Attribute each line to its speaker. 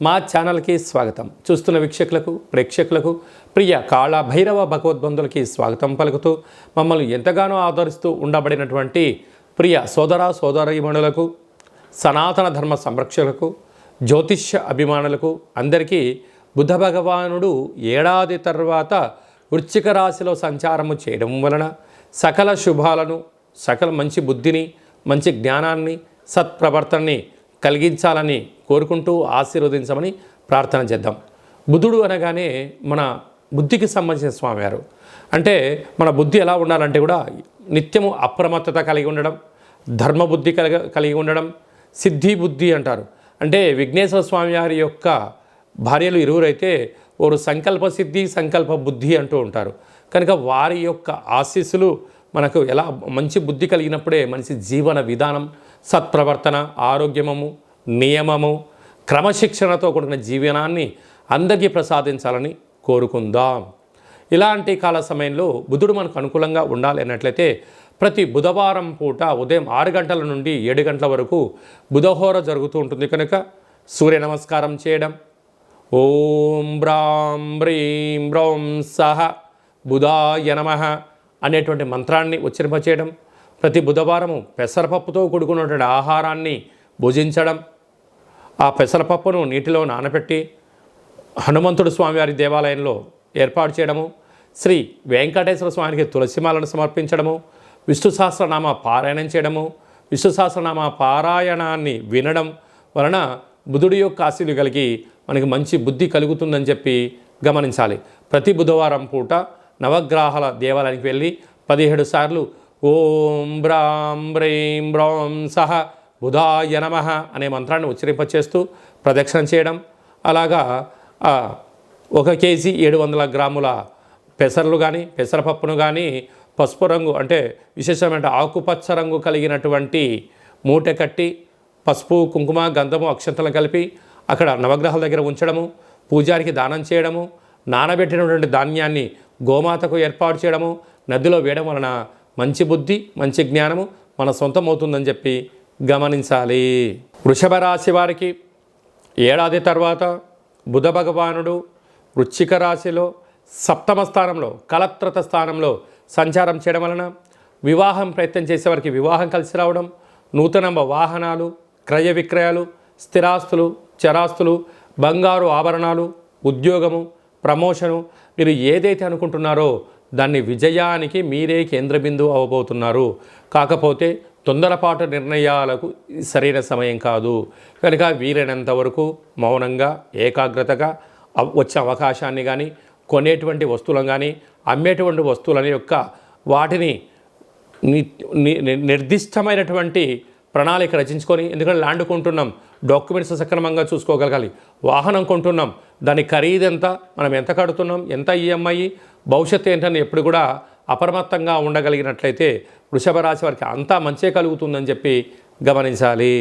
Speaker 1: మా ఛానల్కి స్వాగతం. చూస్తున్న వీక్షకులకు ప్రేక్షకులకు ప్రియ కాళ భైరవ భగవద్బంధులకి స్వాగతం పలుకుతూ మమ్మల్ని ఎంతగానో ఆదరిస్తూ ఉండబడినటువంటి ప్రియ సోదర సోదరీమణులకు, సనాతన ధర్మ సంరక్షకులకు, జ్యోతిష్య అభిమానులకు అందరికీ బుధ భగవానుడు ఏడాది తర్వాత వృశ్చిక రాశిలో సంచారము చేయడం వలన సకల శుభాలను, సకల మంచి బుద్ధిని, మంచి జ్ఞానాన్ని, సత్ప్రవర్తనని కలిగించాలని కోరుకుంటూ ఆశీర్వదించమని ప్రార్థన చేద్దాం. బుధుడు అనగానే మన బుద్ధికి సంబంధించిన స్వామివారు. అంటే మన బుద్ధి ఎలా ఉండాలంటే కూడా నిత్యము అప్రమత్తత కలిగి ఉండడం, ధర్మబుద్ధి కలిగి ఉండడం, సిద్ధి బుద్ధి అంటారు. అంటే విఘ్నేశ్వర స్వామివారి యొక్క భార్యలు ఇరువురైతే వారు సంకల్ప సిద్ధి, సంకల్ప బుద్ధి అంటూ ఉంటారు. కనుక వారి యొక్క ఆశీస్సులు మనకు ఎలా మంచి బుద్ధి కలిగినప్పుడే మనిషి జీవన విధానం, సత్ప్రవర్తన, ఆరోగ్యము, నియమము, క్రమశిక్షణతో కూడిన జీవనాన్ని అందరికీ ప్రసాదించాలని కోరుకుందాం. ఇలాంటి కాల సమయంలో బుధుడు మనకు అనుకూలంగా ఉండాలి అన్నట్లయితే ప్రతి బుధవారం పూట ఉదయం 6 గంటల నుండి 7 గంటల వరకు బుధహోర జరుగుతూ ఉంటుంది. కనుక సూర్య నమస్కారం చేయడం, ఓం బ్రాం బ్రీం బ్రౌం సహ బుధాయ నమః అనేటువంటి మంత్రాన్ని ఉచ్చరింపచేయడం, ప్రతి బుధవారము పెసరపప్పుతో కూడుకున్నటువంటి ఆహారాన్ని భుజించడం, ఆ పెసరపప్పును నీటిలో నానబెట్టి హనుమంతుడు స్వామివారి దేవాలయంలో ఏర్పాటు చేయడము, శ్రీ వెంకటేశ్వర స్వామికి తులసిమాలను సమర్పించడము, విష్ణు సహస్రనామ పారాయణం చేయడము, విష్ణు సహస్రనామ పారాయణాన్ని వినడం వలన బుధుడి యొక్క ఆశీలు కలిగి మనకి మంచి బుద్ధి కలుగుతుందని చెప్పి గమనించాలి. ప్రతి బుధవారం పూట నవగ్రహాల దేవాలయానికి వెళ్ళి 17 సార్లు ఓం బ్రాం బ్రీం బ్రౌం సహ బుధాయ నమః అనే మంత్రాన్ని ఉచ్చరింపచేస్తూ ప్రదక్షిణ చేయడం. అలాగా 1 కేజీ 700 గ్రాముల పెసర్లు కానీ, పెసరపప్పును కానీ పసుపు రంగు అంటే విశేషమైన ఆకుపచ్చ రంగు కలిగినటువంటి మూట కట్టి పసుపు, కుంకుమ, గంధము, అక్షంతలు కలిపి అక్కడ నవగ్రహాల దగ్గర ఉంచడము, పూజారికి దానం చేయడము, నానబెట్టినటువంటి ధాన్యాన్ని గోమాతకు ఏర్పాటు చేయడము, నదిలో వేయడం వలన మంచి బుద్ధి, మంచి జ్ఞానము మన సొంతం అవుతుందని చెప్పి గమనించాలి. వృషభ రాశి వారికి ఏడాది తర్వాత బుధ భగవానుడు వృశ్చిక రాశిలో సప్తమ స్థానంలో, కలత్రత స్థానంలో సంచారం చేయడం వలన వివాహం ప్రయత్నం చేసేవారికి వివాహం కలిసి రావడం, నూతన వాహనాలు, క్రయ విక్రయాలు, స్థిరాస్తులు, చరాస్తులు, బంగారు ఆభరణాలు, ఉద్యోగము, ప్రమోషను, మీరు ఏదైతే అనుకుంటున్నారో దాన్ని విజయానికి మీరే కేంద్రబిందువు అవ్వబోతున్నారు. కాకపోతే తొందరపాటు నిర్ణయాలకు సరైన సమయం కాదు. కనుక వీలైనంత వరకు మౌనంగా, ఏకాగ్రతగా వచ్చే అవకాశాన్ని కానీ, కొనేటువంటి వస్తువులను కానీ, అమ్మేటువంటి వస్తువులని యొక్క వాటిని నిర్దిష్టమైనటువంటి ప్రణాళిక రచించుకొని, ఎందుకంటే ల్యాండ్ కొంటున్నాం, డాక్యుమెంట్స్ సక్రమంగా చూసుకోగలగాలి. వాహనం కొంటున్నాం, దాని ఖరీదెంత, మనం ఎంత కడుతున్నాం, ఎంత ఈఎంఐ, భవిష్యత్తు ఏంటని ఎప్పుడు కూడా అప్రమత్తంగా ఉండగలిగినట్లయితే వృషభ రాశి వారికి అంతా మంచే కలుగుతుందని చెప్పి గమనించాలి.